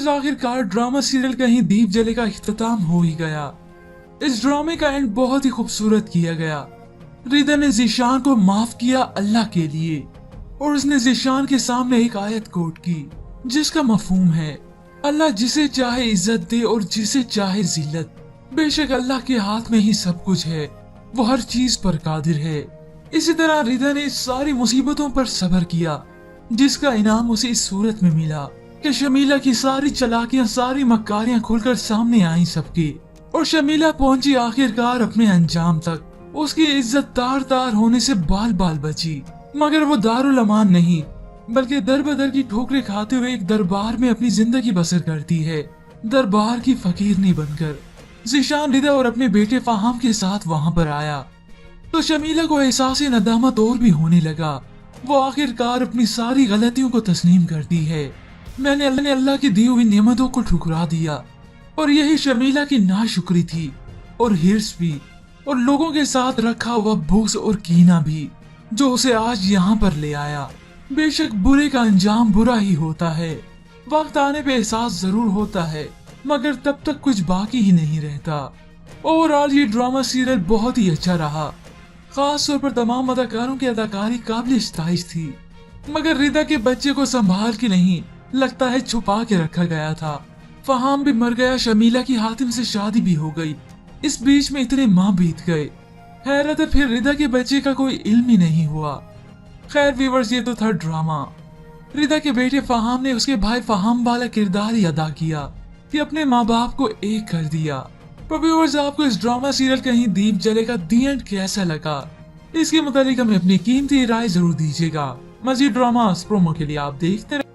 Viewers, आखिरकार drama serial कहीं दीप जले का इख्तिताम हो ही गया। इस ड्रामे का एंड बहुत ही खूबसूरत किया गया। रिदा ने ज़ीशान को माफ किया अल्लाह के लिए, और उसने ज़ीशान के सामने एक आयत कोट की जिसका मफहूम है अल्लाह जिसे चाहे इज्जत दे और जिसे चाहे जिल्लत। बेशक अल्लाह के हाथ में ही सब कुछ है, वो हर चीज पर कादिर है। इसी तरह रिदा ने सारी मुसीबतों पर सब्र किया जिसका इनाम उसे इस सूरत में मिला कि शमीला की सारी चालाकियां, सारी मक्कारियां खुलकर सामने आई सबकी, और शमीला पहुंची आखिरकार अपने अंजाम तक। उसकी इज्जत तार तार होने से बाल बाल बची, मगर वो दारुल अमान नहीं बल्कि दर बदर की ठोकरें खाते हुए एक दरबार में अपनी जिंदगी बसर करती है, दरबार की फकीरनी बनकर। ज़ीशान रिदा और अपने बेटे फहाम के साथ वहां पर आया तो शमीला को एहसास नदामत और भी होने लगा। वो आखिरकार अपनी सारी गलतियों को तस्लीम करती है। मैंने अल्लाह की दी हुई नेमतों को ठुकरा दिया, और यही शमीला की नाशुक्री थी, और हिर्स भी, और लोगों के साथ रखा हुआ बुग़्ज़ और कीना भी, जो उसे आज यहाँ पर ले आया। बेशक बुरे का अंजाम बुरा ही होता है, वक्त आने पे एहसास जरूर होता है, मगर तब तक कुछ बाकी ही नहीं रहता। ओवरऑल ये ड्रामा सीरियल बहुत ही अच्छा रहा। खास तौर पर तमाम अदाकारों की अदाकारी काबिल इस्ताइश थी, मगर रिदा के बच्चे को संभाल के नहीं, लगता है छुपा के रखा गया था। फहाम भी मर गया, शमीला की हातिम से शादी भी हो गई, इस बीच में इतने माह बीत गए। हैरत है फिर रिदा के बच्चे का कोई इल्म ही नहीं हुआ। खैर व्यूअर्स, ये तो था ड्रामा। रिदा के बेटे फहाम ने उसके भाई फहाम वाला किरदार ही अदा किया कि अपने माँ बाप को एक कर दिया। पर व्यूअर्स, आपको इस ड्रामा सीरियल कहीं दीप जले का दी एंड कैसा लगा, इसके मुतालिक हमें अपनी कीमती राय जरूर दीजिएगा। मजीद ड्रामा प्रोमो के लिए आप देखते रहिए।